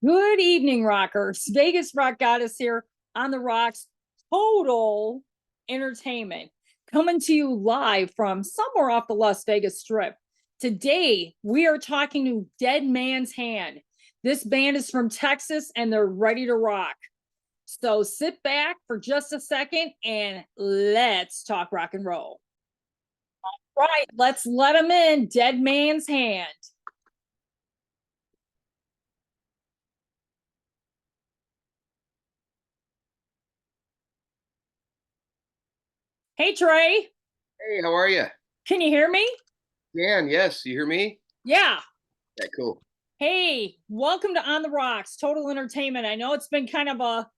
Good evening, rockers. Vegas Rock Goddess here on the Rocks Total Entertainment, coming to you live from somewhere off the Las Vegas Strip. Today, we are talking to Dead Man's Hand. This band is from Texas and they're ready to rock. So sit back for just a second and let's talk rock and roll. Right, let's let them in. Dead Man's Hand. Hey, Trey, Hey, how are you? can you hear me? Dan, yes, you hear me? Yeah. Yeah, cool. Hey, welcome to On the Rocks, Total Entertainment. I know it's been kind of a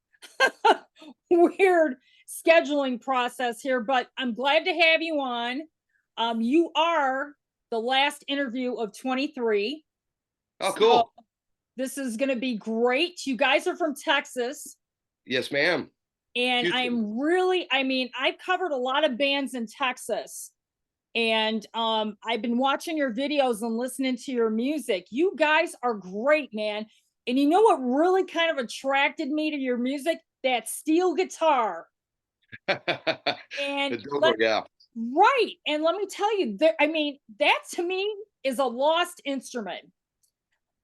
weird scheduling process here, but I'm glad to have you on. You are the last interview of 23. Oh, So cool. this is going to be great. You guys are from Texas. Yes, ma'am. And Houston. I've covered a lot of bands in Texas. And I've been watching your videos and listening to your music. You guys are great, man. And you know what really kind of attracted me to your music? That steel guitar. And Yeah. right. And let me tell you, that to me is a lost instrument.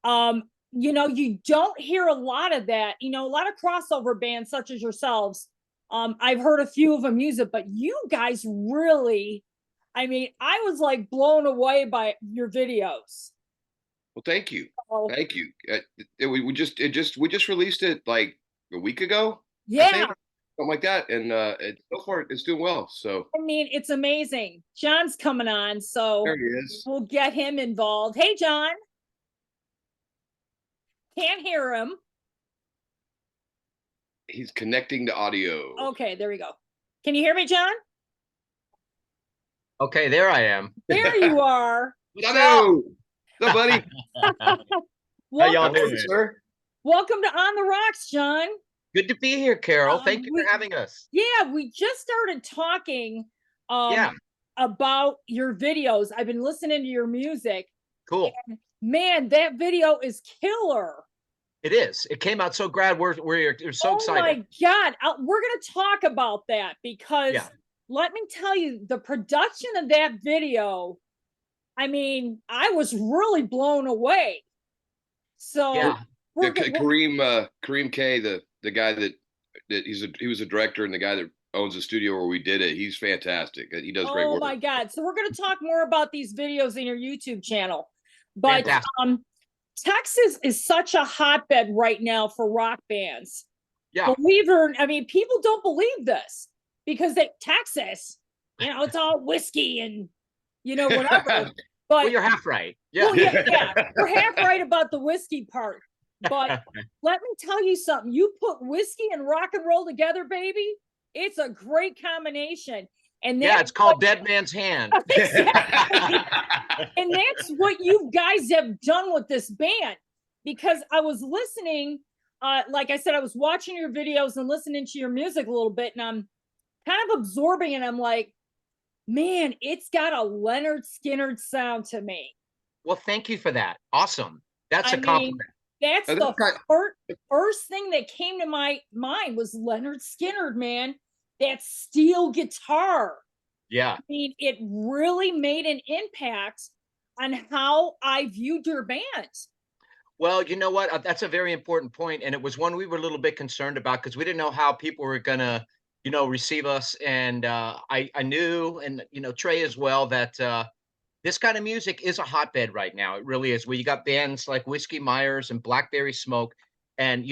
Um, you don't hear a lot of that. A lot of crossover bands such as yourselves. I've heard a few of them use it, but you guys really, I was like blown away by your videos. Well, thank you. So, Thank you. We just released it like a week ago, I yeah, think, something like that, and so far it's doing well. So it's amazing. John's coming on, there so he is. we'll get him involved. Hey, John, can't hear him. He's connecting the audio. Okay, there we go. Can you hear me, John? Okay, there I am. There you are. Hello. What's up, buddy? How y'all Welcome, doing? Sir? welcome to On the Rocks, John. Good to be here, Carol. Thank you for having us. Yeah, we just started talking Yeah, about your videos. I've been listening to your music. cool. And man, that video is killer. It is. It came out so glad. We're so Oh excited. my God. We're going to talk about that because Yeah. let me tell you, the production of that video, I was really blown away. So Yeah. Kareem K, the guy that he was a director and the guy that owns the studio where we did it. He's fantastic. He does great oh work. my God. So we're going to talk more about these videos in your YouTube channel. But Fantastic. Texas is such a hotbed right now for rock bands. Yeah. People don't believe this because Texas, it's all whiskey and whatever. But Well, you're half right. Yeah. well, yeah, we're half right about the whiskey part. But let me tell you something. You put whiskey and rock and roll together, baby. It's a great combination. And Yeah, it's called Dead Man's Hand. exactly. And that's what you guys have done with this band. Because I was listening, like I said, I was watching your videos and listening to your music a little bit, and I'm kind of absorbing it. I'm like, man, it's got a Leonard Skinner sound to me. Well, thank you for that. Awesome. That's I a compliment. That's Now, the kind first thing that came to my mind was Leonard Skinner, man. That steel guitar. Yeah. It really made an impact on how I viewed your band. Well, you know what? That's a very important point, and it was one we were a little bit concerned about because we didn't know how people were gonna, receive us. And I knew, and Trey as well, that this kind of music is a hotbed right now. It really is. Where you got bands like Whiskey Myers and Blackberry Smoke, and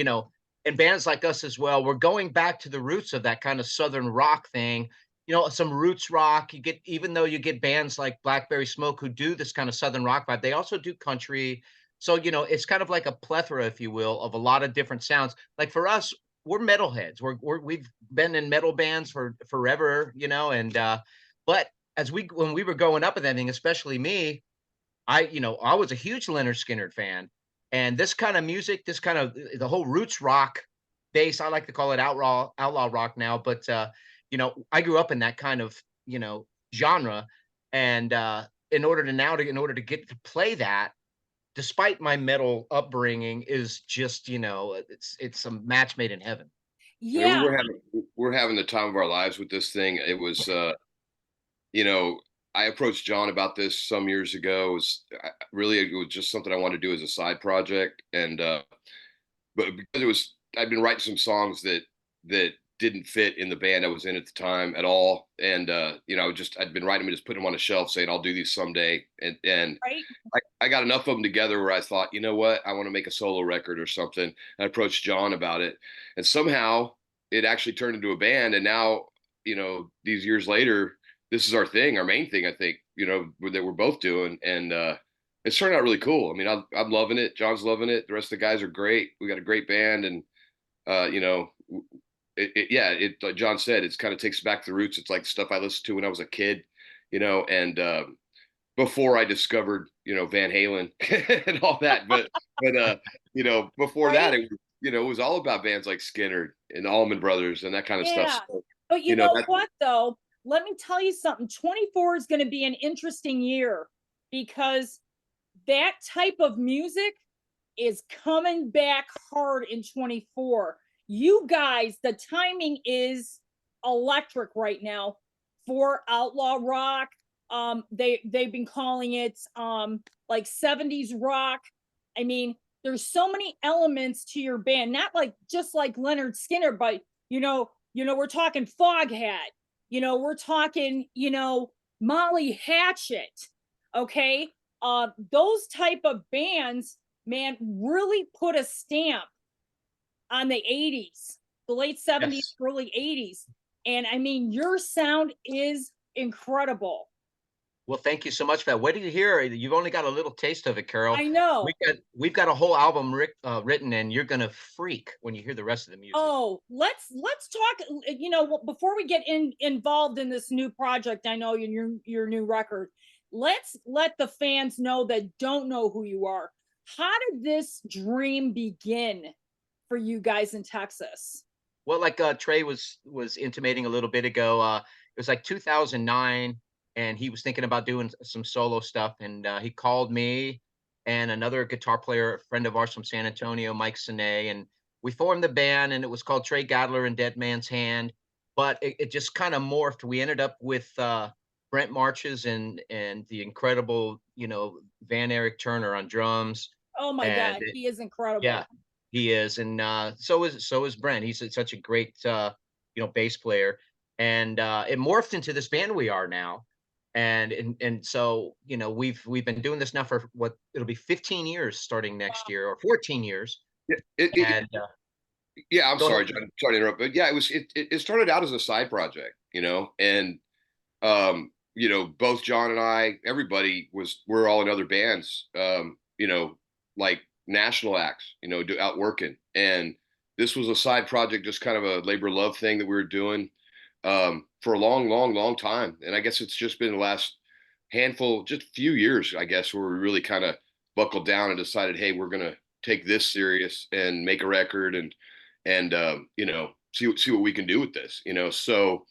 and bands like us as well. We're going back to the roots of that kind of southern rock thing. Some roots rock. Even though you get bands like Blackberry Smoke who do this kind of southern rock vibe, they also do country. So it's kind of like a plethora, if you will, of a lot of different sounds. Like for us, we're metalheads. We've been in metal bands for forever, and but when we were growing up with anything, especially me, I was a huge Leonard Skinner fan. And this kind of music, this kind of the whole roots rock base, I like to call it outlaw rock now, but I grew up in that kind of, genre. And in order to get to play that, despite my metal upbringing, is just, it's a match made in heaven. I mean, Yeah, we're having the time of our lives with this thing. It was, you know, I approached John about this some years ago. Really, it was just something I wanted to do as a side project, and but because it was, I'd been writing some songs that didn't fit in the band I was in at the time at all, and I'd been writing them and just putting them on a shelf, saying I'll do these someday, and right. I got enough of them together where I thought, you know what, I want to make a solo record or something. I approached John about it, and somehow it actually turned into a band. And now, these years later, this is our thing, our main thing. I think, that we're both doing, and it's turned out really cool. I mean, I'm loving it. John's loving it. The rest of the guys are great. We got a great band, and uh, you know, yeah, like John said, it's kind of takes back to the roots. It's like stuff I listened to when I was a kid, and before I discovered, Van Halen and all that. But before that, Right? it was all about bands like Skinner and Allman Brothers and that kind of stuff. Yeah. So, But you know that what, though? Let me tell you something. 24 is going to be an interesting year because that type of music is coming back hard in 24. You guys, the timing is electric right now for outlaw rock. They've been calling it like 70s rock. I mean, there's so many elements to your band, not like just like Leonard Skinner, but we're talking Foghat, we're talking, Molly Hatchet. Okay. Those type of bands, man, really put a stamp on the 80s, the late 70s, Yes. early 80s. And I mean, your sound is incredible. Well, thank you so much for that. What do you hear? You've only got a little taste of it, Carol. I know. We've got a whole album written, and you're gonna freak when you hear the rest of the music. Oh, let's talk. Before we get involved in this new project, I know your new record. Let's let the fans know that don't know who you are. How did this dream begin for you guys in Texas? Well, like Trey was intimating a little bit ago, it was like 2009, and he was thinking about doing some solo stuff, and he called me and another guitar player, a friend of ours from San Antonio, Mike Sine, and we formed the band, and it was called Trey Gadler and Dead Man's Hand. But it just kind of morphed. We ended up with Brent Marches and the incredible, Van Eric Turner on drums, Oh my and God, he is incredible. yeah, he is, and so is Brent. He's such a great bass player, and it morphed into this band we are now, and so we've been doing this now for what it'll be 15 years starting next Wow. year, or 14 years, yeah, it, and yeah. I'm go ahead. sorry, John. Sorry to interrupt, but yeah, it started out as a side project, and both John and I, everybody we're all in other bands, like national acts, out working. And this was a side project, just kind of a labor of love thing that we were doing for a long, long, long time. And I guess it's just been the last handful, just few years, I guess, where we really kind of buckled down and decided, hey, we're gonna take this serious and make a record and see what we can do with this. So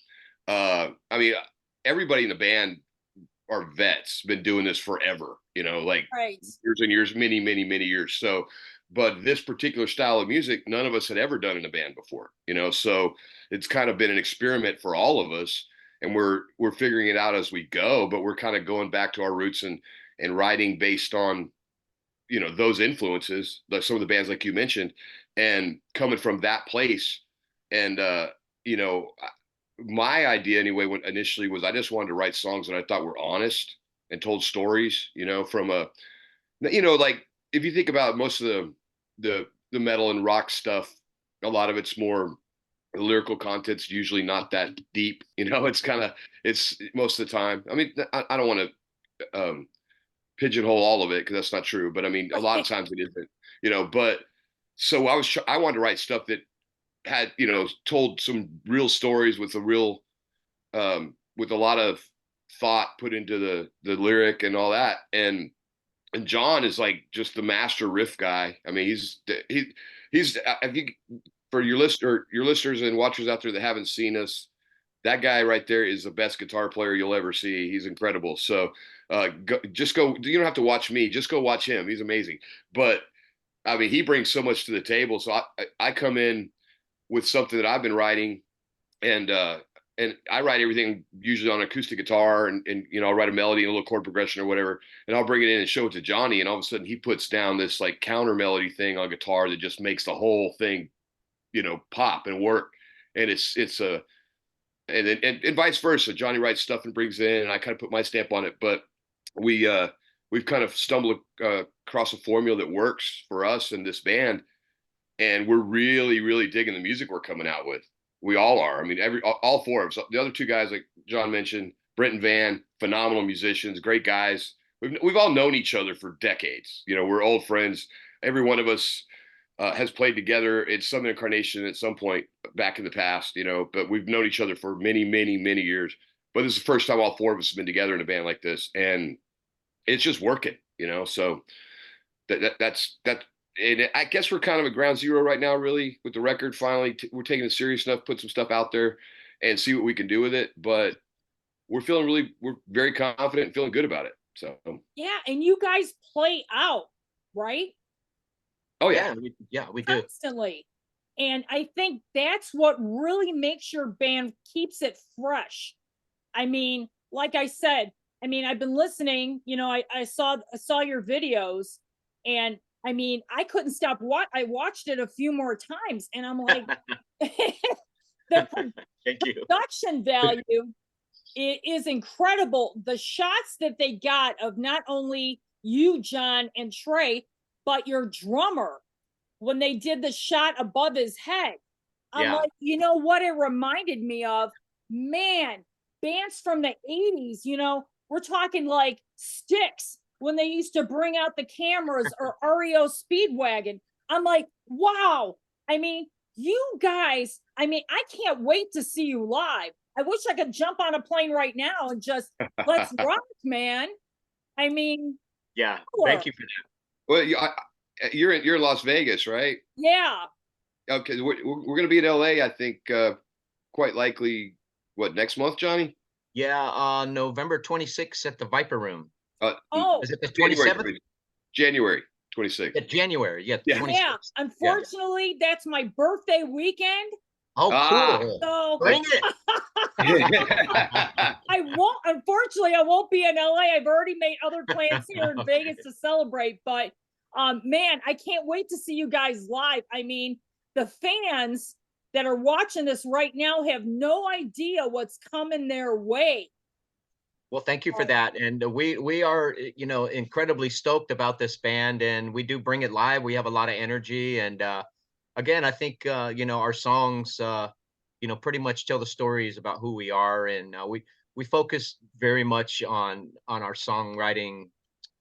I mean, everybody in the band are vets, been doing this forever, like Right. years and years, many, many, many years. So, but this particular style of music, none of us had ever done in a band before, so it's kind of been an experiment for all of us. And we're figuring it out as we go, but we're kind of going back to our roots and writing based on, those influences, like some of the bands like you mentioned, and coming from that place. And you know, my idea anyway, when initially was I just wanted to write songs that I thought were honest and told stories, from like if you think about most of the metal and rock stuff, a lot of it's more lyrical content's usually not that deep. It's most of the time. I mean, I don't want to pigeonhole all of it because that's not true. But I mean, a lot of times it isn't. But so I wanted to write stuff that had told some real stories with with a lot of thought put into the lyric and all that. And John is like just the master riff guy. I mean, he's I think for your listeners and watchers out there that haven't seen us, that guy right there is the best guitar player you'll ever see. He's incredible. So just go. You don't have to watch me. Just go watch him. He's amazing. But I mean, he brings so much to the table. So I come in with something that I've been writing, and I write everything usually on acoustic guitar, and I'll write a melody and a little chord progression or whatever, and I'll bring it in and show it to Johnny, and all of a sudden he puts down this like counter melody thing on guitar that just makes the whole thing, pop and work. And it's a and vice versa. Johnny writes stuff and brings it in, and I kind of put my stamp on it. But we've kind of stumbled across a formula that works for us and this band, and we're really, really digging the music we're coming out with. We all are. I mean, all four of us. The other two guys, like John mentioned, Brent and Van, phenomenal musicians, great guys. We've all known each other for decades. We're old friends. Every one of us has played together in some incarnation at some point back in the past. But we've known each other for many, many, many years. But this is the first time all four of us have been together in a band like this, and it's just working. So that's that. And I guess we're kind of at ground zero right now, really, with the record. Finally, we're taking it serious enough, put some stuff out there, and see what we can do with it. But we're very confident and feeling good about it. So Yeah, and you guys play out, right? oh yeah, we do. Constantly. And I think that's what really makes your band keeps it fresh. I mean, like I said, I've been listening, I saw your videos, and I mean, I couldn't stop I watched it a few more times, and I'm like, the Thank you. production value is incredible. The shots that they got of not only you, John, and Trey, but your drummer, when they did the shot above his head, I'm like, you know what it reminded me of? Man, bands from the 80s, we're talking like Styx when they used to bring out the cameras, or REO Speedwagon. I'm like, wow. I mean, you guys, I can't wait to see you live. I wish I could jump on a plane right now and just let's rock, man. Yeah, Sure. thank you for that. Well, you're in Las Vegas, right? Yeah. Okay, we're going to be in LA, I think, quite likely. What, next month, Johnny? Yeah, November 26th at the Viper Room. Oh, Is it the 27th? January 26th. Yeah, January. Yeah, Yeah. 26th. yeah. Unfortunately, that's my birthday weekend. Oh, Ah. cool. So Bring it. unfortunately, I won't be in LA. I've already made other plans here in Vegas to celebrate, but man, I can't wait to see you guys live. The fans that are watching this right now have no idea what's coming their way. Well, thank you for that. And we are, incredibly stoked about this band, and we do bring it live. We have a lot of energy. And again, I think, our songs, pretty much tell the stories about who we are. And we focus very much on our songwriting,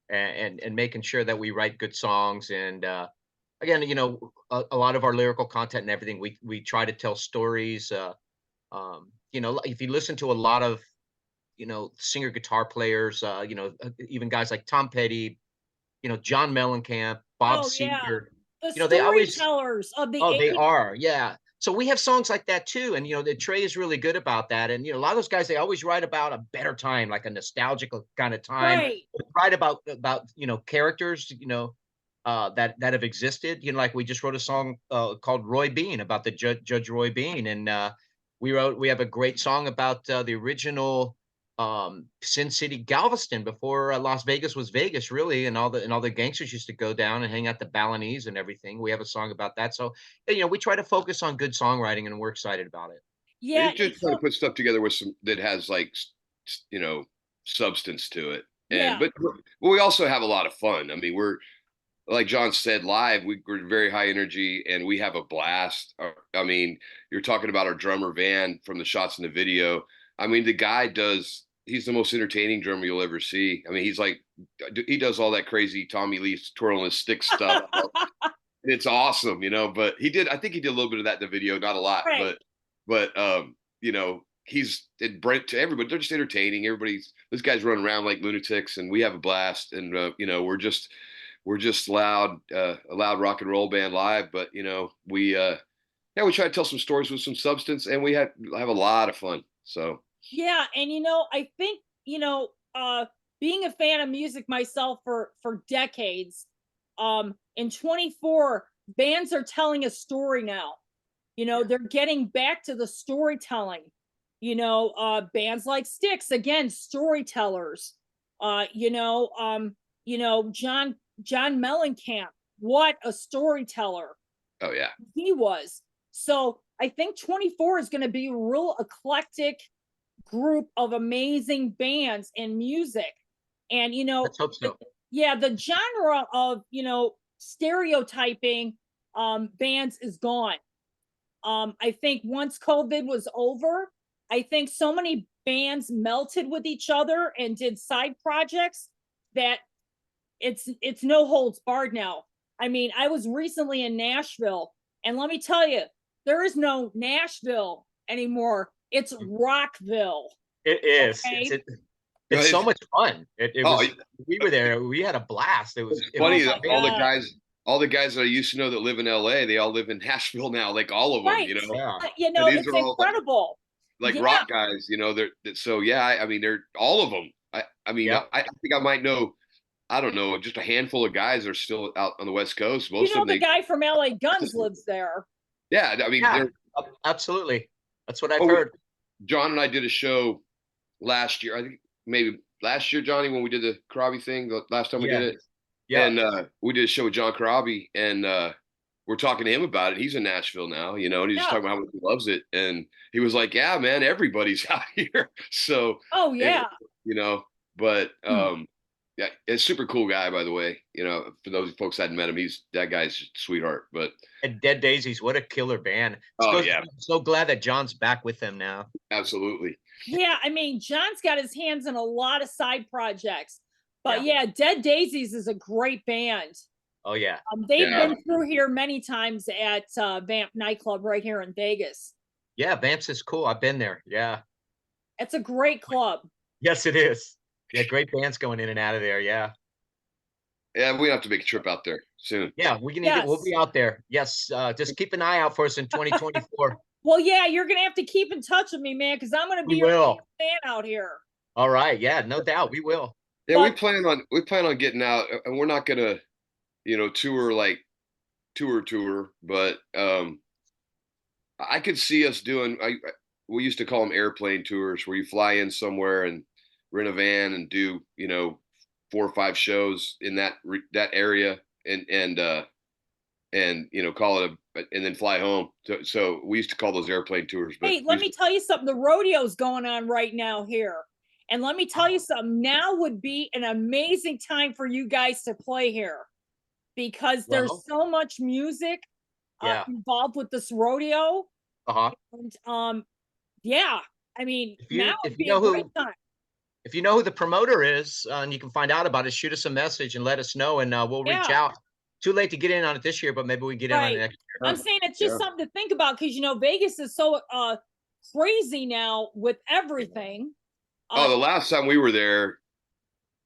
and making sure that we write good songs. And again, a lot of our lyrical content and everything, we try to tell stories. If you listen to a lot of singer guitar players, even guys like Tom Petty, John Mellencamp, Bob Seger, The they always, storytellers of the they 80s. are, yeah. So we have songs like that too, and the Trey is really good about that. And a lot of those guys, they always write about a better time, like a nostalgic kind of time. Right. Write about characters, that have existed. Like we just wrote a song called Roy Bean, about the Judge Roy Bean, and we have a great song about the original Sin City Galveston, before Las Vegas was Vegas, really, and all the gangsters used to go down and hang out the Balinese and everything. We have a song about that. So we try to focus on good songwriting, and we're excited about it. Yeah. You just try to put stuff together with some that has like substance to it. Yeah. But we also have a lot of fun. We're, like John said, live, we're very high energy and we have a blast. You're talking about our drummer Van from the shots in the video. The guy he's the most entertaining drummer you'll ever see. He does all that crazy Tommy Lee twirling his stick stuff. It's awesome, but I think he did a little bit of that in the video, not a lot, right. but he's Brent to everybody. They're just entertaining. Those guys run around like lunatics, and we have a blast. And we're just loud, a loud rock and roll band live. But we try to tell some stories with some substance, and we have a lot of fun. So Yeah, and I think, being a fan of music myself for decades, in 24, bands are telling a story now. Yeah. They're getting back to the storytelling. Bands like Styx, again, storytellers. John Mellencamp, what a storyteller oh yeah. he was. So I think 24 is going to be a real eclectic group of amazing bands and music. And Let's hope so. yeah, the genre of stereotyping bands is gone. I think once COVID was over, I think so many bands melted with each other and did side projects that it's no holds barred now. I mean, I was recently in Nashville, and let me tell you, there is no Nashville anymore. It's Rockville. It is. Okay. It's so It's, much fun. It oh, was. We were there. We had a blast. it's It Oh funny was. my that God. all the guys that I used to know that live in LA, they all live in Nashville now, like all of them, Right. Yeah. And these It's are all incredible. like Yeah. rock guys, so yeah, I mean, they're all of them. I mean, Yep. I think I might know, I don't know, just a handful of guys are still out on the West Coast. Most of them, The guy from LA Guns lives there. yeah, I mean, Yeah. they're, Absolutely. That's what I've oh, heard. John and I did a show last year. I think maybe last year, Johnny, when we did the Karabi thing, the last time we did Yeah. it. Yeah. And we did a show with John Karabi, and we're talking to him about it. He's in Nashville now, and he's just Yeah. talking about how much he loves it. And he was like, "Yeah, man, everybody's out here." So, Oh it, yeah. but Hmm. yeah, it's a super cool guy, by the way. For those folks that hadn't met him, that guy's just a sweetheart. But And Dead Daisies, what a killer band. oh yeah, I'm so glad that John's back with them now. absolutely. Yeah, I mean, John's got his hands in a lot of side projects. But Yeah. yeah, Dead Daisies is a great band. Oh yeah. They've Yeah. been through here many times at Vamp nightclub right here in Vegas. Yeah, Vamps is cool. I've been there. Yeah. It's a great club. Yes, it is. Yeah, great bands going in and out of there. Yeah. Yeah, we have to make a trip out there soon. Yeah, we'll be Yes. out there. Yes. Just keep an eye out for us in 2024. Well, yeah, you're gonna have to keep in touch with me, man, because I'm gonna be We your will. fan out here. All right. Yeah, no doubt. We will. Yeah, we But plan on getting out, and we're not gonna, tour like tour, but I could see us doing. We used to call them airplane tours, where you fly in somewhere and rent a van and do 4 or 5 shows in that area, and call it and then fly home. So we used to call those airplane tours. But hey, let me tell you something. The rodeo's going on right now here. And let me tell you something. Now would be an amazing time for you guys to play here because there's Well, so much music yeah. involved with this rodeo. Uh-huh. And yeah, I mean, If now you would if be you know a great who time. if you know who the promoter is, and you can find out about it, shoot us a message and let us know, and we'll reach Yeah, out. Too late to get in on it this year, but maybe we get in on it right. next I'm year. saying it's Yeah. just something to think about because Vegas is so crazy now with everything. Oh, the Uh, last time we were there,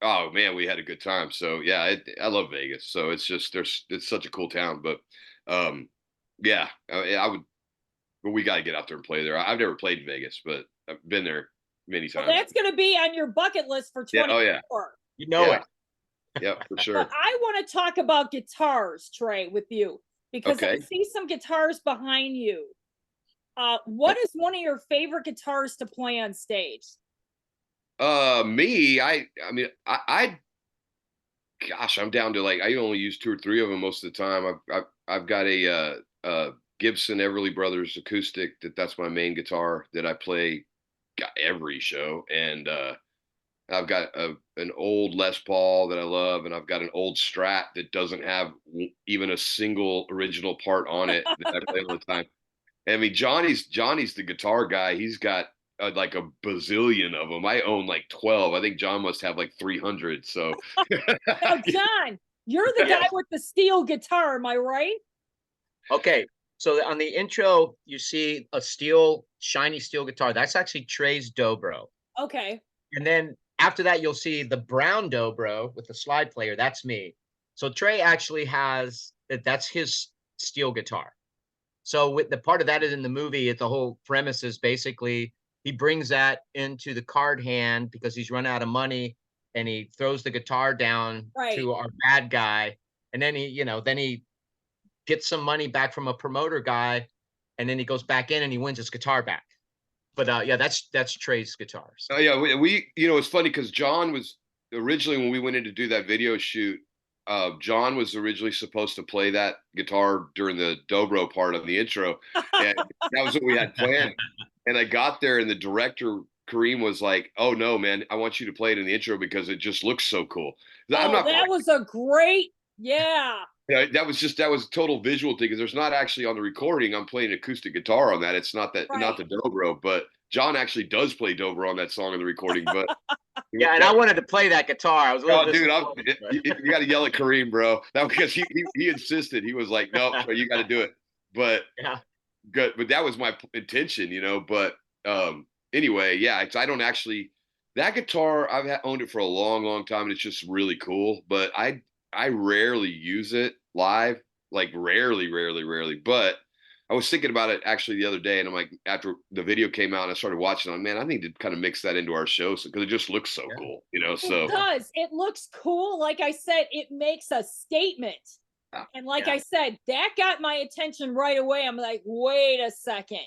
oh man, we had a good time. So yeah, I love Vegas. So it's such a cool town. But um, yeah, I would. But we got to get out there and play there. I've never played in Vegas, but I've been there many well, times. that's going to be on your bucket list for Yeah. Oh yeah. 2024. You know Yeah. it. Yeah, for But sure. I want to talk about guitars, Trey, with you because I Okay. see some guitars behind you. What is one of your favorite guitars to play on stage? Me, I mean, gosh, I'm down to like I only use 2 or 3 of them most of the time. I've got a Gibson Everly Brothers acoustic that's my main guitar that I play every show, and I've got an old Les Paul that I love, and I've got an old Strat that doesn't have even a single original part on it that I play all the time. I mean, Johnny's the guitar guy. He's got like a bazillion of them. I own like 12. I think John must have like 300. So Now, John, you're the guy Yes. with the steel guitar, am I right? Okay. So on the intro, you see a shiny steel guitar. That's actually Trey's Dobro. Okay. And then after that, you'll see the brown Dobro with the slide player. That's me. So Trey actually that's his steel guitar. So with the part of that is in the movie, the whole premise is basically he brings that into the card hand because he's run out of money, and he throws the guitar down Right. to our bad guy, and then he gets some money back from a promoter guy, and then he goes back in and he wins his guitar back. But yeah, that's Trey's guitars. Oh yeah, we it's funny because John was originally, when we went in to do that video shoot, John was originally supposed to play that guitar during the dobro part of the intro, and that was what we had planned. And I got there, and the director Kareem was like, "Oh no, man, I want you to play it in the intro because it just looks so cool." I'm Oh, not. that was a great, yeah. Yeah, that was a total visual thing because there's not actually on the recording. I'm playing acoustic guitar on that. It's not that, not the dobro, but John actually does play dobro on that song on the recording. But Yeah, and I wanted to play that guitar. I was a little dude, disappointed, but- you got to yell at Kareem, bro. That because he insisted. He was like, "No, you got to do it." But yeah, good. But that was my intention, But anyway, yeah. I don't actually that guitar. I've owned it for a long, long time, and it's just really cool. But I rarely use it live, like rarely, rarely, rarely. But I was thinking about it actually the other day, and I'm like, after the video came out and I started watching, I'm man, I need to kind of mix that into our show because it just looks so cool, So It does. It looks cool. Like I said, it makes a statement. And like I said, that got my attention right away. I'm like, wait a second.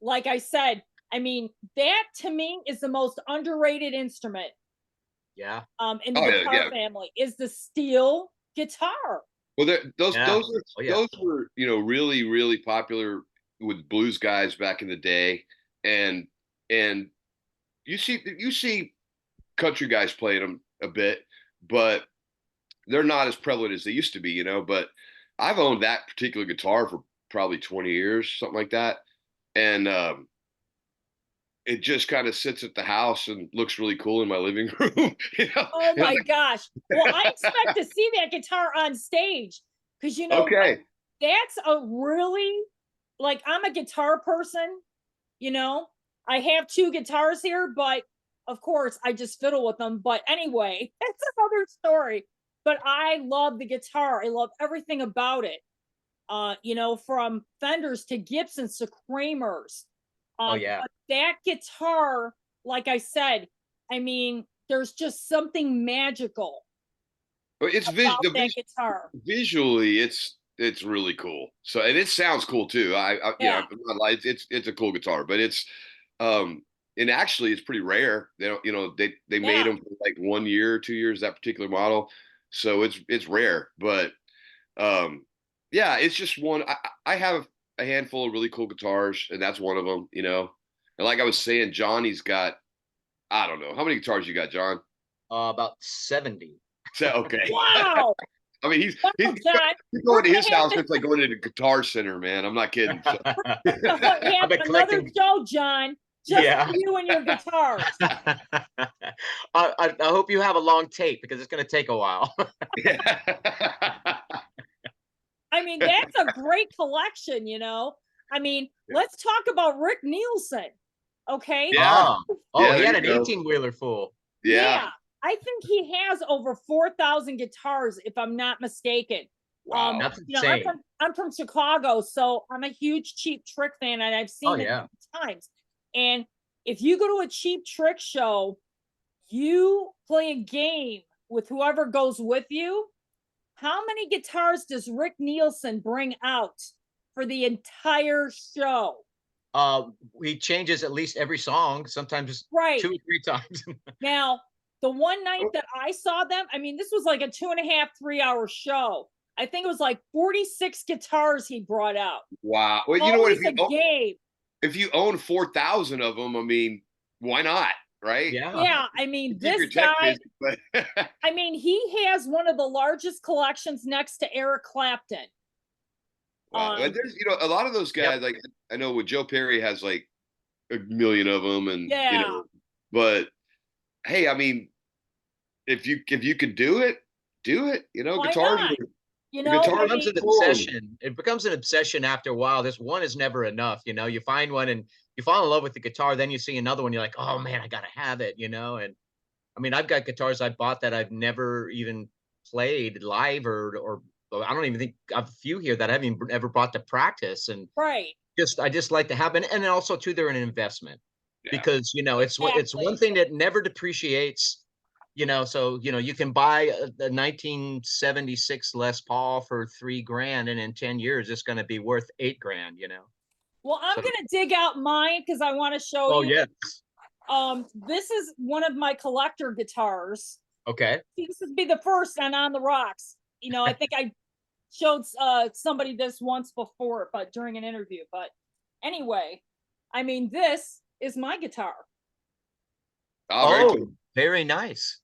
Like I said, I mean, that to me is the most underrated instrument. Yeah. In the guitar family is the steel guitar. Well, those were really, really popular with blues guys back in the day, and you see country guys playing them a bit, but they're not as prevalent as they used to be, But I've owned that particular guitar for probably 20 years, something like that, and it just kind of sits at the house and looks really cool in my living room. Oh my gosh. Well, I expect to see that guitar on stage because okay. That's a really, like, I'm a guitar person, I have 2 guitars here, but of course I just fiddle with them. But anyway, that's another story. But I love the guitar. I love everything about it. From Fenders to Gibsons to Kramers. Oh yeah. But that guitar, like I said, I mean, there's just something magical It's about that guitar. Visually, it's really cool. So, and it sounds cool too. I'm not lying. It's a cool guitar, but it's and actually it's pretty rare. They don't, they made them for like 1 year, 2 years, that particular model. So it's rare, but yeah, it's just one. I have a handful of really cool guitars, and that's one of them, And like I was saying, Johnny's got, I don't know, how many guitars you got, John? About 70. So okay. Wow. I mean, he's going to his house. It's like going to the Guitar Center, man. I'm not kidding. So. Have another show, John. Just for you and your guitars. I hope you have a long tape because it's going to take a while. I mean, that's a great collection, I mean, let's talk about Rick Nielsen. Okay. Yeah. Oh, he had an 18-wheeler full. Yeah. I think he has over 4,000 guitars, if I'm not mistaken. Wow. That's insane. I'm from Chicago, so I'm a huge Cheap Trick fan, and I've seen it many times. And if you go to a Cheap Trick show, you play a game with whoever goes with you. How many guitars does Rick Nielsen bring out for the entire show? He changes at least every song, sometimes 2 or 3 times. Now, the one night that I saw them, I mean, this was like a 2.5, 3-hour show. I think it was like 46 guitars he brought out. Wow. Well, you know what? If you own 4,000 of them, I mean, why not? Right? Yeah. I mean, this guy, I mean, he has one of the largest collections next to Eric Clapton. Wow. There's, a lot of those guys, like, I know with Joe Perry has like 1 million of them, and but hey, I mean, if you could do it, Why guitars. Not? It becomes an obsession. It becomes an obsession after a while. This one is never enough. You find one and you fall in love with the guitar. Then you see another one. You're like, oh man, I gotta have it. And I mean, I've got guitars I bought that I've never even played live, or I don't even think I have a few here that I haven't ever brought to practice. And I just like to have, and then also too, they're an investment Yeah. because, you know, it's one Exactly. thing that never depreciates, you know, so, you know, you can buy a 1976 Les Paul for 3 grand, and in 10 years, it's gonna be worth 8 grand, you know? Well, I'm So, gonna dig out mine because I want to show oh, you. yes. This is one of my collector guitars. Okay. This would be the first on the rocks. You know, I think I showed somebody this once before, but during an interview. But anyway, I mean, this is my guitar. Oh, very Oh, cool. very nice.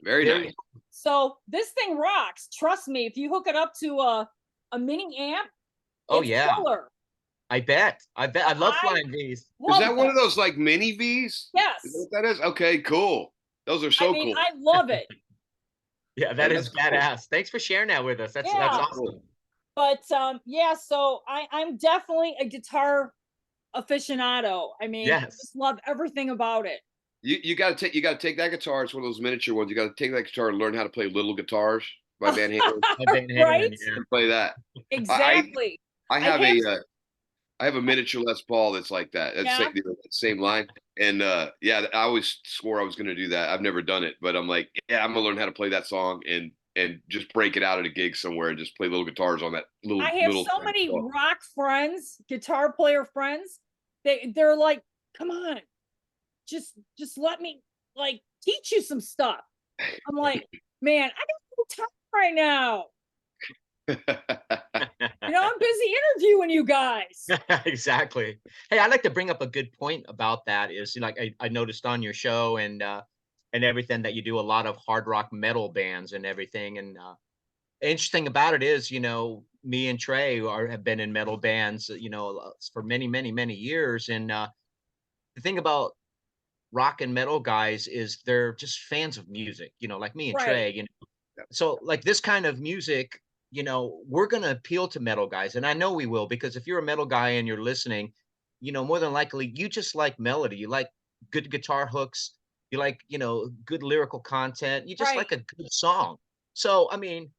Very Very nice. So this thing rocks. Trust me, if you hook it up to a mini amp, Oh, it's yeah. killer. I bet. I love I flying V's. Is love that one them. of those like mini V's? Is that Yes. what that is? Okay, cool. Those are I so mean, cool. I love it. Yeah, Yeah, that that's is cool. badass. Thanks for sharing that with us. That's Yeah. awesome. But yeah, so I'm definitely a guitar aficionado. I mean, I Yes. just love everything about it. You gotta take that guitar. It's one of those miniature ones. You gotta take that guitar and learn how to play little guitars by Van Halen I've been Right? Halen, yeah. and play that. I Exactly. I I have have I have a miniature Les Paul that's like that. That's Yeah. that same line. And yeah, I always swore I was gonna do that. I've never done it, but I'm like, yeah, I'm gonna learn how to play that song and just break it out at a gig somewhere and just play little guitars on that I have little so many rock friends, guitar player friends. They're like, come on, just let me like teach you some stuff. I'm like, man, I got no time right now. You know, I'm busy interviewing you guys. Exactly. Hey, I'd like to bring up a good point about that is like I noticed on your show and everything that you do a lot of hard rock metal bands and everything. And interesting about it is, you know, me and Trey have been in metal bands, you know, for many, many, many years. And the thing about rock and metal guys is they're just fans of music, you know, like me and Right. Trey, you know. So like this kind of music, you know, we're going to appeal to metal guys, and I know we will, because if you're a metal guy and you're listening, you know, more than likely you just like melody, you like good guitar hooks, you like, you know, good lyrical content, you just Right. like a good song. So I mean,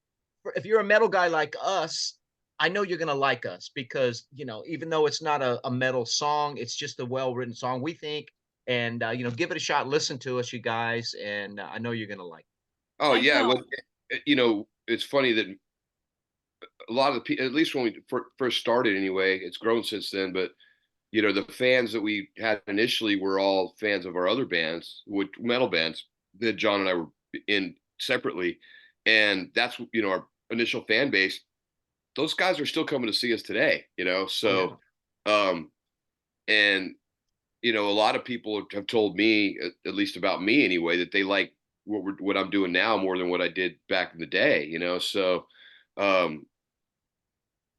if you're a metal guy like us, I know you're going to like us because, you know, even though it's not a metal song, it's just a well-written song, we think. And you know, give it a shot, listen to us, you guys, and I know you're going to like Oh I yeah, know. well, you know, it's funny that a lot of the people, at least when we first started anyway, it's grown since then. But you know, the fans that we had initially were all fans of our other bands, with metal bands that John and I were in separately, and that's you know our initial fan base. Those guys are still coming to see us today. You know, it. Yeah. so um, and you know, a lot of people have told me, at least about me anyway, that they like what I'm doing now more than what I did back in the day. You know, so um,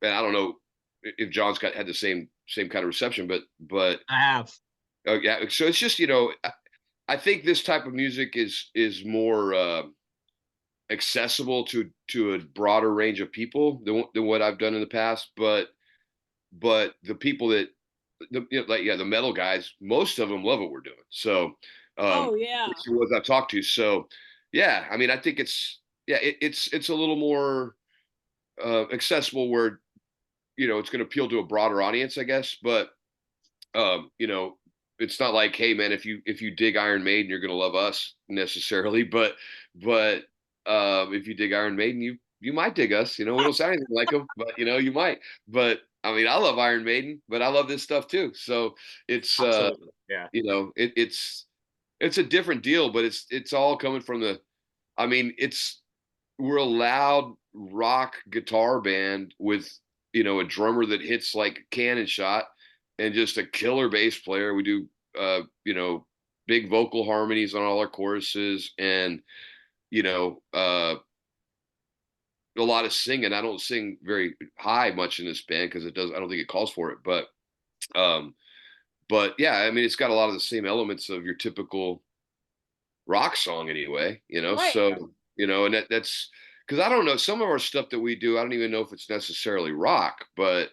and I don't know if John's got had the same kind of reception, but I have. yeah. So it's just you know, I think this type of music is more accessible to a broader range of people than what I've done in the past. But the people that you know, like yeah, the metal guys, most of them love what we're doing. So Oh yeah. it's the ones I've talked to. So yeah, I mean, I think it's yeah, it's a little more accessible where you know it's going to appeal to a broader audience, I guess. But you know, it's not like, hey man, if you dig Iron Maiden, you're going to love us necessarily. But if you dig Iron Maiden, you might dig us. You know, we don't sound anything like them, but you know, you might. But I mean, I love Iron Maiden, but I love this stuff too. So it's Absolutely. Yeah. you know, it's a different deal, but it's all coming from the. I mean, it's we're a loud rock guitar band with you know a drummer that hits like a cannon shot and just a killer bass player. We do you know big vocal harmonies on all our choruses and you know a lot of singing. I don't sing very high much in this band because it does. I don't think it calls for it, um, but yeah, I mean it's got a lot of the same elements of your typical rock song anyway. You know, Right. so you know, and that's because I don't know some of our stuff that we do. I don't even know if it's necessarily rock, but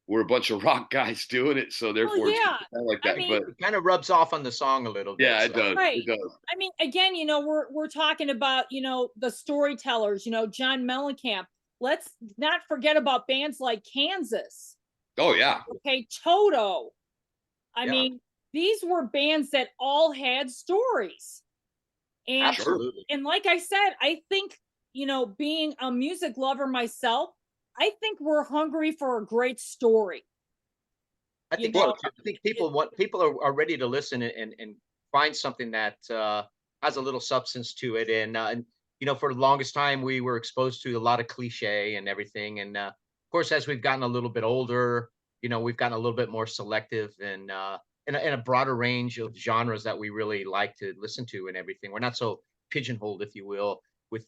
we're a bunch of rock guys doing it, so Well, therefore it's yeah. kind of like I that. mean, But It kind of rubs off on the song a little bit. yeah, it So does. It right. does. I mean, again, you know, we're talking about, you know, the storytellers, you know, John Mellencamp. Let's not forget about bands like Kansas. Oh yeah. Okay, Toto. I Yeah. mean, these were bands that all had stories. And Sure. Absolutely. and like I said, I think, being a music lover myself, I think we're hungry for a great story. I You think so know, too. I think it, people are ready to listen and find something that has a little substance to it. And for the longest time we were exposed to a lot of cliche and everything. And of course, as we've gotten a little bit older, we've gotten a little bit more selective and a broader range of genres that we really like to listen to and everything. We're not so pigeonholed, if you will, with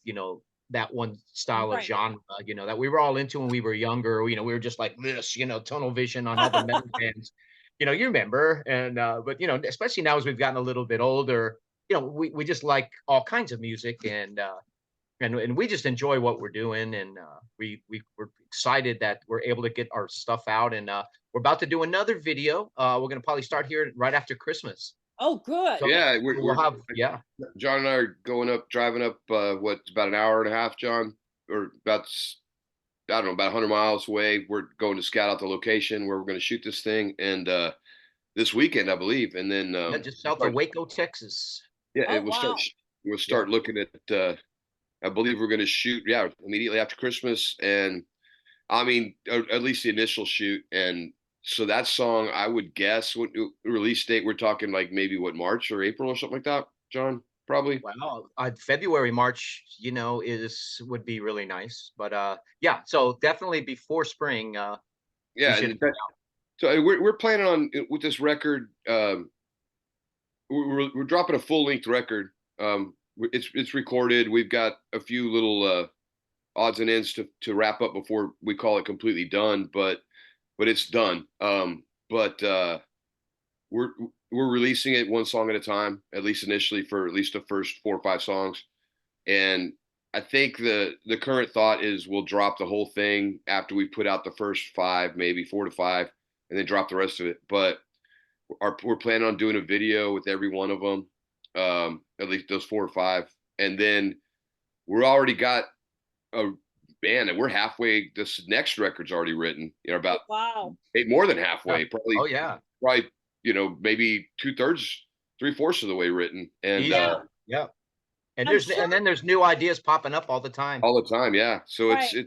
that one style of right. genre, that we were all into when we were younger. We were just like this, tunnel vision on all the metal bands. You remember. And but especially now as we've gotten a little bit older, we just like all kinds of music. And we just enjoy what we're doing. And we're excited that we're able to get our stuff out. And we're about to do another video. We're gonna probably start here right after Christmas. Oh, good. So Yeah, we'll have, yeah. John and I are driving up, what, about an hour and a half, John, or I don't know, about 100 miles away. We're going to scout out the location where we're going to shoot this thing, and this weekend, I believe, and then Yeah, just south of Waco, Texas. yeah, Oh, it will wow. Yeah. start looking at. I believe we're going to shoot, yeah, immediately after Christmas, and I mean, at least the initial shoot, and so that song, I would guess, what release date we're talking, like maybe what, March or April or something like that, John, probably. Wow, February, March, is would be really nice. But yeah, so definitely before spring, we Yeah, should. and so we're planning on with this record. We're dropping a full length record. It's recorded. We've got a few little odds and ends to wrap up before we call it completely done. But it's done. But we're we're releasing it one song at a time, at least initially, for at least the first 4 or 5 songs. And I think the current thought is we'll drop the whole thing after we put out the first 5, maybe 4 to 5, and then drop the rest of it. But we're planning on doing a video with every one of them, at least those 4 or 5, and then we're already got a band, and we're halfway. This next record's already written. Oh, About wow. more than Yeah. halfway, probably Oh yeah, probably maybe 2/3, 3/4 of the way written, and easy. Yeah, Yeah, and I'm sure. then there's new ideas popping up all the time. all the time. Yeah, so Right.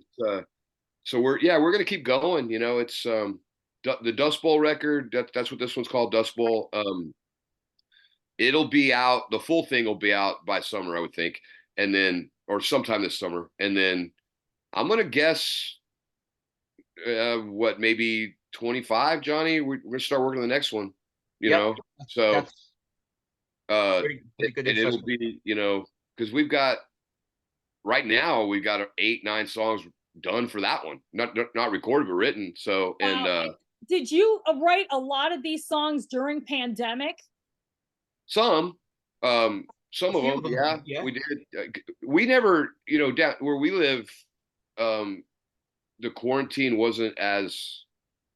so we're gonna keep going. It's the Dust Bowl record. That's what this one's called, Dust Bowl. It'll be out. The full thing will be out by summer, I would think, and then or sometime this summer, and then I'm gonna guess what, maybe 25, Johnny. We're gonna start working on the next one. You Yep, know, so that's uh, pretty good and it'll assessment. be because we've got right now we've got 8, 9 songs done for that one, not recorded but written. So and Wow. Did you write a lot of these songs during pandemic? some A some of few them, of them, yeah, yeah. we did. We never, down where we live, um, the quarantine wasn't as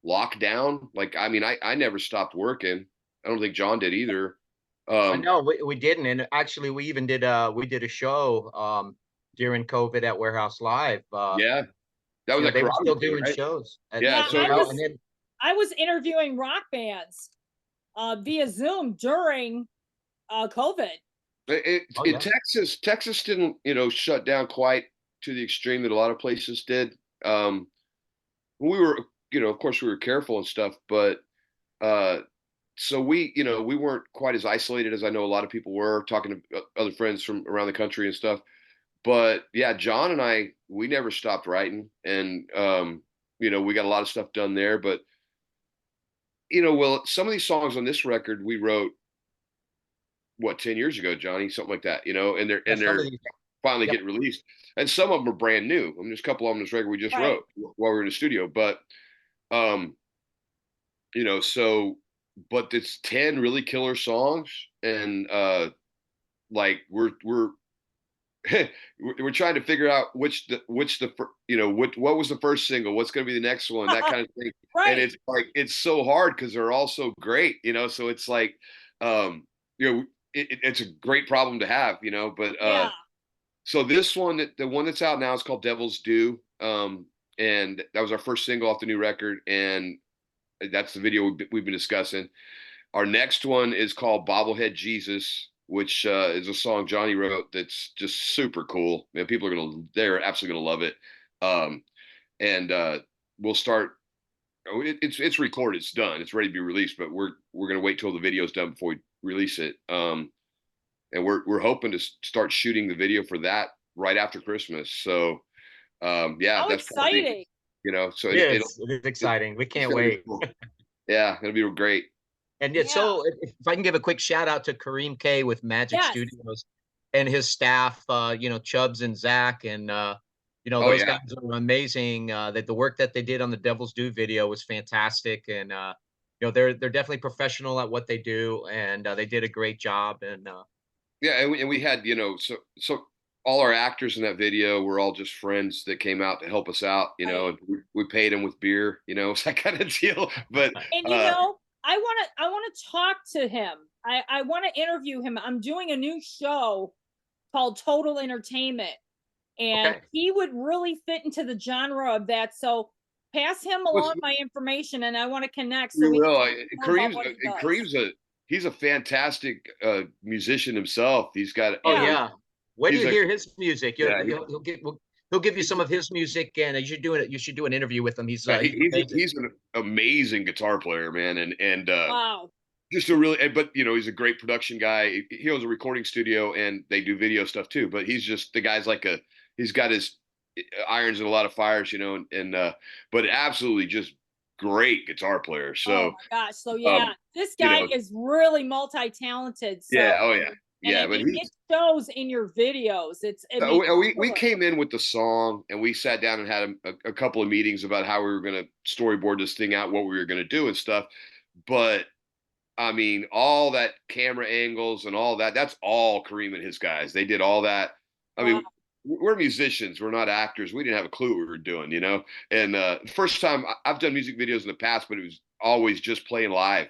locked down. Like, I mean, I never stopped working. I don't think John did either. I Um, know we didn't, and actually we even did a show during COVID at Warehouse Live. yeah, that was a They were karate still thing, doing right? shows, Yeah, Yeah, so and I then I was interviewing rock bands via Zoom during COVID. oh in yeah, Texas didn't, shut down quite to the extreme that a lot of places did. We were, of course, we were careful and stuff, but uh, so we weren't quite as isolated as I know a lot of people were, talking to other friends from around the country and stuff. But yeah, John and I, we never stopped writing, and we got a lot of stuff done there. But well, some of these songs on this record we wrote, what, 10 years ago, Johnny, something like that, and they're yeah, and some of they're these, finally yep, getting released, and some of them are brand new. I mean, there's a couple of them this record we just Right. wrote while we were in the studio, but um, so, but it's 10 really killer songs, and like we're trying to figure out what was the first single, what's going to be the next one, that kind of thing. And Right. it's like it's so hard because they're all so great, so it's like um it's a great problem to have, but Yeah. so this one, the one that's out now, is called Devil's Due, and that was our first single off the new record, and That's the video we've been discussing. Our next one is called Bobblehead Jesus, which is a song Johnny wrote that's just super cool. Man, people are they're absolutely gonna love it. Um, and we'll start. It's recorded, it's done, it's ready to be released, but we're gonna wait till the video's done before we release it. And we're hoping to start shooting the video for that right after Christmas. So yeah, How that's probably, exciting. so It is exciting. We it's can't gonna be wait. cool. Yeah, it'll be great. And it's Yeah. so if I can give a quick shout out to Kareem K with Magic Yes. Studios and his staff, Chubbs and Zach, and Oh, those yeah. guys are amazing. That the work that they did on the Devil's Due video was fantastic, and they're definitely professional at what they do, and they did a great job. And Yeah, and we had, so all our actors in that video were all just friends that came out to help us out, Right. and we paid them with beer, it's that kind of deal. But And I want to talk to him. I want to interview him. I'm doing a new show called Total Entertainment, and Okay. he would really fit into the genre of that. So pass him along Listen, my information, and I want to connect. we So we can will. talk more about Kareem's what he does. he's a fantastic musician himself. He's got Oh Yeah. yeah, wait till he's you a- hear his music. Yeah, He'll give you some of his music, and you should do an interview with him. He's amazing. he's an amazing guitar player, man, and Wow. just but he's a great production guy. He owns a recording studio and they do video stuff too. But he's just the guy's he's got his irons in a lot of fires, but absolutely just great guitar player. Oh So my gosh. So yeah, this guy is really multi-talented. So yeah, oh yeah, yeah. and But it shows in your videos. It makes we sure. came in with the song and we sat down and had a couple of meetings about how we were going to storyboard this thing out, what we were going to do and stuff. But I mean, all that camera angles and all that's all Kareem and his guys. They did all that. I mean, we're musicians. We're not actors. We didn't have a clue what we were doing, And the first time I've done music videos in the past, but it was always just playing live,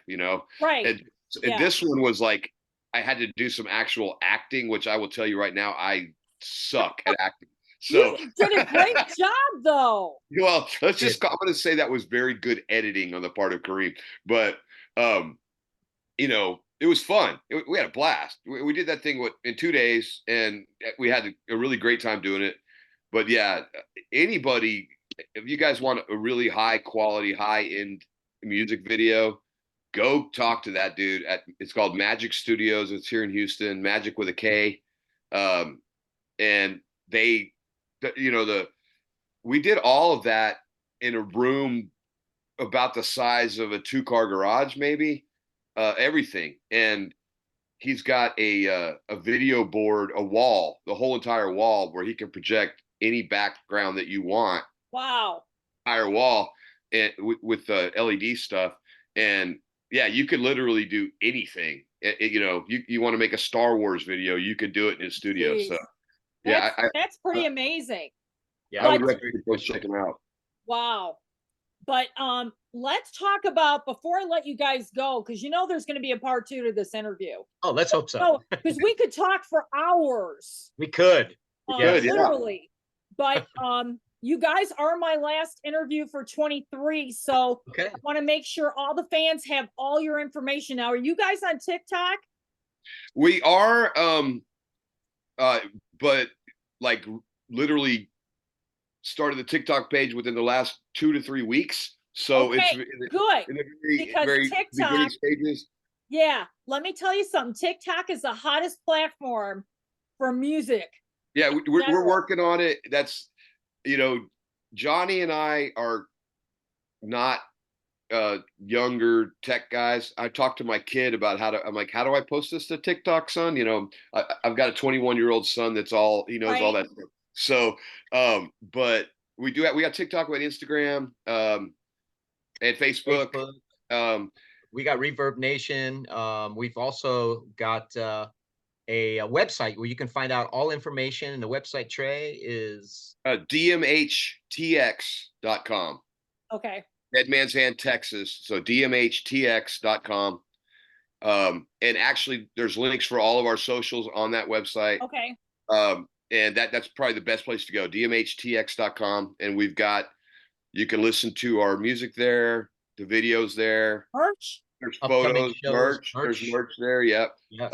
Right. And Yeah. this one was like, I had to do some actual acting, which I will tell you right now, I suck at acting. So You did a great job though. well, I'm going to say that was very good editing on the part of Kareem, but it was fun. We had a blast. We did that thing in 2 days, and we had a really great time doing it. But yeah, anybody, if you guys want a really high quality, high end music video, go talk to that dude. It's called Magic Studios. It's here in Houston. Magic with a K, and we did all of that in a room about the size of a 2-car garage, maybe. Everything, and he's got a video board, a wall, the whole entire wall where he can project any background that you want. Wow. Entire wall, and with LED stuff, and yeah, you could literally do anything. You want to make a Star Wars video, you could do it in his studio. Jeez. So yeah, That's pretty amazing. Yeah. I would recommend you check him out. Wow. But let's talk about, before I let you guys go, because there's going to be a part 2 to this interview. Oh, let's hope so. So because we could talk for hours. We could. Yes. Yeah. Literally. But you guys are my last interview for 23. So Okay. I want to make sure all the fans have all your information now. Are you guys on TikTok? We are, but like literally started the TikTok page within the last 2 to 3 weeks. So Okay, it's good. in the very, Because very TikTok- beginning stages. Yeah. Let me tell you something. TikTok is the hottest platform for music. Yeah, we're General. working on it. That's, Johnny and I are not younger tech guys. I talked to my kid about I'm like, how do I post this to TikTok, son? I've got a 21-year-old son that's he knows all that stuff. So, but we got TikTok, we got Instagram, and Facebook. We got Reverb Nation. We've also got a website where you can find out all information. And the website, Trey, is dmhtx.com. Okay. Dead Man's Hand, Texas. So dmhtx.com. And actually, there's links for all of our socials on that website. Okay. And that's probably the best place to go, dmhtx.com. And you can listen to our music there. The videos there. Merch. There's Upcoming photos, shows, merch. There's merch. merch there. Yep. Yes.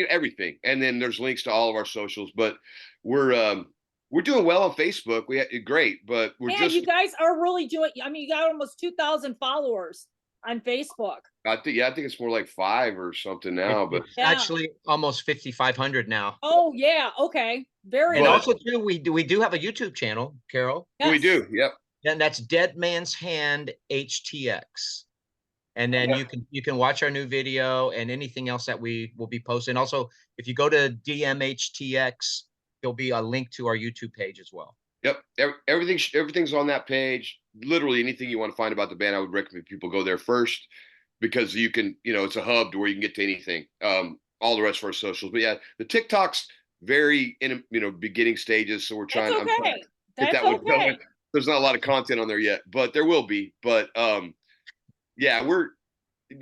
Everything. And then there's links to all of our socials. But we're doing well on Facebook. Great, but we're Yeah, just. you guys are really doing. I mean, you got almost 2,000 followers on Facebook. I think it's more like 5 or something now. But It's Yeah. actually almost 5,500 now. Oh yeah, okay, very And But- nice. also too, we do have a YouTube channel, Carol, we Yes. do. Yep. and that's Dead Man's Hand HTX. And then Yeah. you can watch our new video and anything else that we will be posting. Also, if you go to DMHTX, there'll be a link to our YouTube page as well. Yep. Everything's on that page. Literally anything you want to find about the band, I would recommend people go there first, because you can, it's a hub to where you can get to anything. All the rest of our socials. But yeah, the TikTok's very in beginning stages. So we're That's trying. I'm trying okay. to get That's that one okay. going. There's not a lot of content on there yet, but there will be. But yeah, we're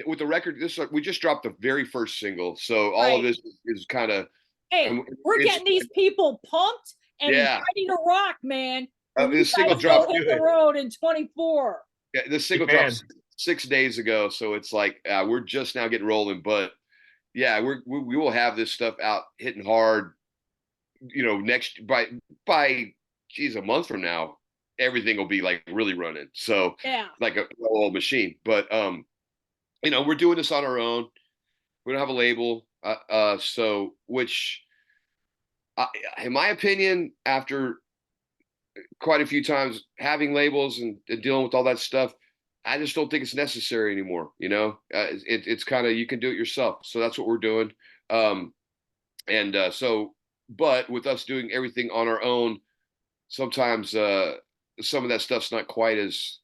with the record. We just dropped the very first single, so all of Right. this is kind of. Hey, we're it's- getting these people pumped and Yeah. ready to rock, man. When the you single guys go dropped. hit the road in 24. Yeah, the single Amen. dropped 6 days ago, so it's like we're just now getting rolling. But yeah, we will have this stuff out hitting hard. Next by a month from now, everything will be like really running. So Yeah. like a old machine. But we're doing this on our own. We don't have a label, so which, in my opinion, after quite a few times having labels and dealing with all that stuff, I just don't think it's necessary anymore. It's kind of, you can do it yourself. So that's what we're doing. But with us doing everything on our own, sometimes some of that stuff's not quite as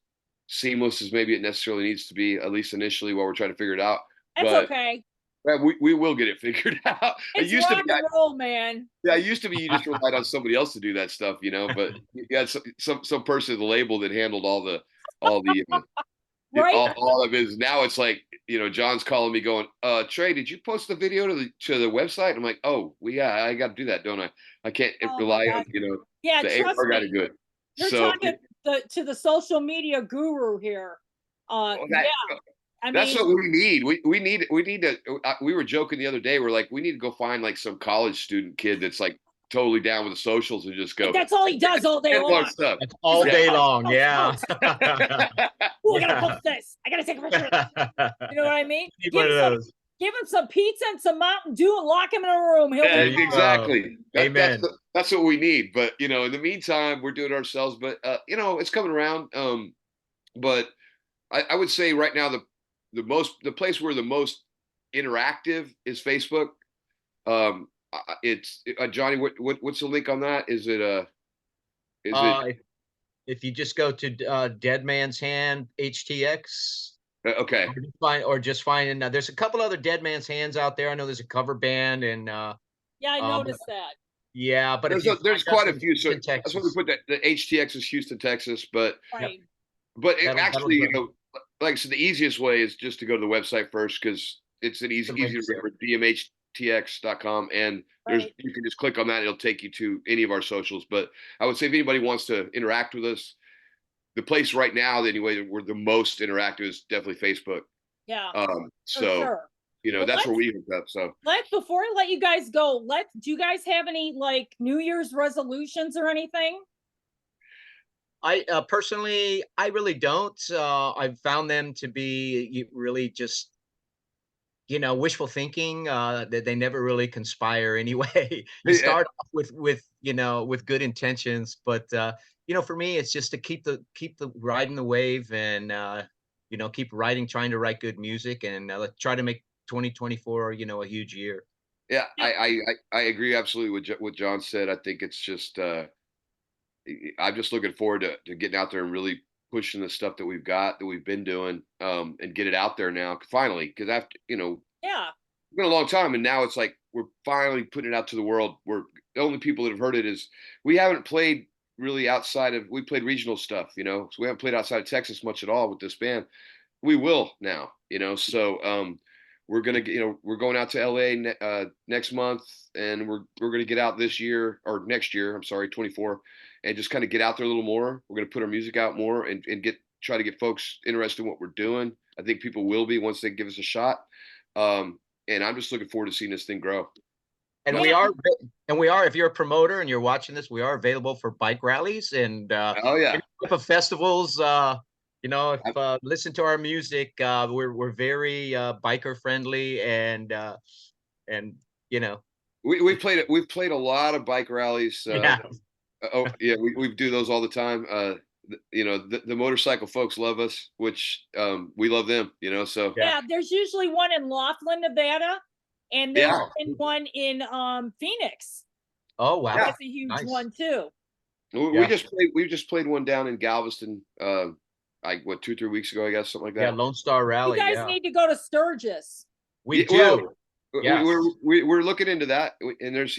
seamless as maybe it necessarily needs to be, at least initially, while we're trying to figure it out. That's But okay. we will get it figured out. It's It used to rock be, and roll, man. yeah, it used to be you just relied on somebody else to do that stuff, but you had some person at the label that handled all the Right. all of his. Now it's like, John's calling me going, Trey, did you post the video to the website? I'm like, oh, well, yeah, I got to do that, don't I? I can't Oh my rely on, God. Yeah, the trust AR guy to me. do it. You're So talking to the social media guru here. well, Yeah, I that's mean, what we need. We need to. We were joking the other day. We're like, we need to go find like some college student kid that's like totally down with the socials and just go. that's all he does all day "Get more long. stuff." That's all like, day "Post, long. post, Yeah. Oh, I gotta post this. I gotta take a picture. You know what I mean? Need Give one of him, those. give him some pizza and some Mountain Dew and lock him in a room. He'll Yeah, be fine. exactly. Amen. That's what we need. But in the meantime, we're doing it ourselves. But it's coming around. But I would say right now the place where the most interactive is Facebook. It's Johnny. What's the link on that? Is it If you just go to Dead Man's Hand HTX, okay? or just find there's a couple other Dead Man's Hands out there. I know there's a cover band and Yeah, I Um, noticed that. yeah, but if There's you find quite us a few. So in that's why we Texas, put that. The HTX is Houston, Texas. But Right. That'll actually, do like I said, the easiest way is just to go to the website first, because it's an easy The to links there. remember. DMHTX.com, and Right. you can just click on that. It'll take you to any of our socials. But I would say if anybody wants to interact with us, the place right now, anyway, we're the most interactive is definitely Facebook. Yeah, for So sure. Well, that's where let's- we hook up. So Before I let you guys go, do you guys have any like New Year's resolutions or anything? I personally, I really don't. I've found them to be really just, wishful thinking. That they never really conspire anyway. You Yeah. start off with good intentions, but for me, it's just to keep the riding the wave and keep writing, trying to write good music, and try to make 2024 a huge year. yeah, Yeah. I agree absolutely with what John said. I think it's just I'm just looking forward to getting out there and really pushing the stuff that we've got, that we've been doing, and get it out there now finally. Because after Yeah, it's been a long time, and now it's like we're finally putting it out to the world. We're the only people that have heard it is we haven't played really outside of, we played regional stuff, so we haven't played outside of Texas much at all with this band. We will now, so we're gonna we're going out to LA next month, and we're gonna get out this year or next year, I'm sorry, 24, and just kind of get out there a little more. We're gonna put our music out more and get try to get folks interested in what we're doing. I think people will be once they give us a shot. And I'm just looking forward to seeing this thing grow. And we are, if you're a promoter and you're watching this, we are available for bike rallies and Oh yeah, any type of festivals. You know, if listen to our music, we're very biker friendly and you know, we've played a lot of bike rallies. yeah. Oh yeah, we do those all the time. You know, the motorcycle folks love us, which we love them. You know, so Yeah, there's usually one in Laughlin, Nevada, and there's yeah, been one in Phoenix. Oh wow, That's a huge nice. one too. Yeah. we just played one down in Galveston. Like what 2 or 3 weeks ago, I guess, something like Yeah, that. Lone Star You Rally. guys Yeah, need to go to Sturgis. we do. Well, Yes. we're looking into that, and there's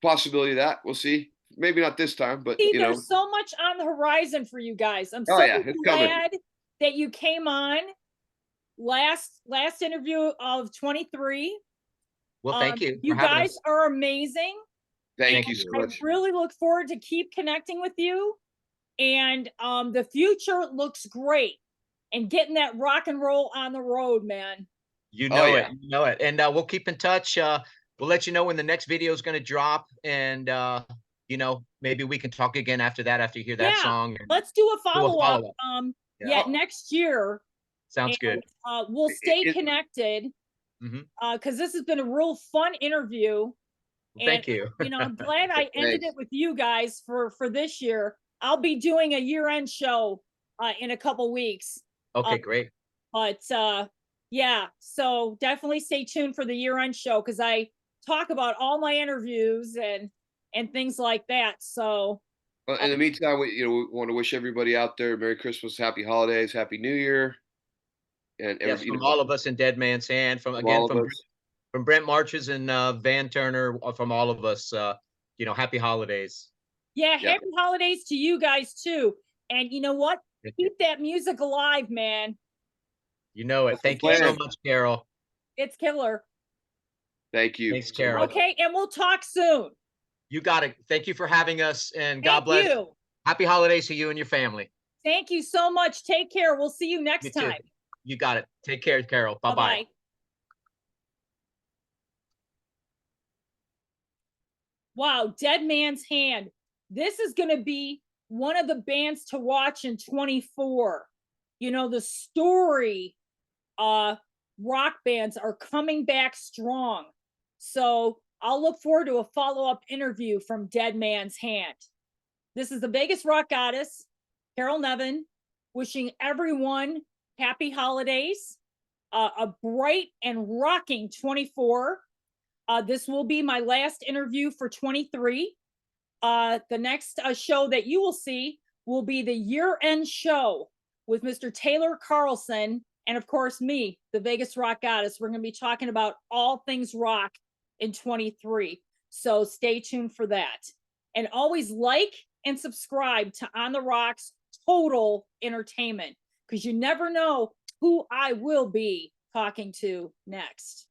possibility of that. We'll see. Maybe not this time, but See, there's so much on the horizon for you guys. I'm Oh, so yeah, it's coming. glad that you came on last interview of 23. Well, thank you. You for having guys us. are amazing. thank you so I much. really look forward to keep connecting with you. And the future looks great. And getting that rock and roll on the road, man. You Oh, know yeah. it. You know it. And we'll keep in touch. We'll let you know when the next video is going to drop. And, you know, maybe we can talk again after that, after you hear that Yeah, song. And let's do a follow-up. follow-up. Yeah, Yeah. next year. Sounds good. We'll stay It- connected. Mhm. Because this has been a real fun interview. Thank you. You know, I'm glad I ended Thanks. it with you guys for this year. I'll be doing a year-end show in a couple weeks. Okay, great. But yeah, so definitely stay tuned for the year-end show because I talk about all my interviews and things like that. So Well, in the meantime, we want to wish everybody out there Merry Christmas, Happy Holidays, Happy New Year, and Yes, every, from all of us in Dead Man's Hand, all of us. from Brent Marches and Van Turner, from all of us, you know, happy holidays. yeah, Yeah. happy holidays to you guys too. And you know what? Keep that music alive, man. You know it. That's the Thank you so plan. much, Carol. It's killer. Thank you. Thanks, so Carol. much. Okay, and we'll talk soon. You got it. Thank you for having us, and God Thank bless. you. Happy holidays to you and your family. Thank you so much. Take care. We'll see you next You too. time. You got it. Take care, Carol. Bye-bye. Bye-bye. Wow, Dead Man's Hand. This is going to be one of the bands to watch in 24. You know, the story rock bands are coming back strong. So I'll look forward to a follow-up interview from Dead Man's Hand. This is the Vegas Rock Goddess, Carol Nevin, wishing everyone happy holidays, a bright and rocking 24. This will be my last interview for 23. The next show that you will see will be the year-end show with Mr. Taylor Carlson and, of course, me, the Vegas Rock Goddess. We're going to be talking about all things rock in 23. So stay tuned for that. And always like and subscribe to On the Rocks Total Entertainment because you never know who I will be talking to next.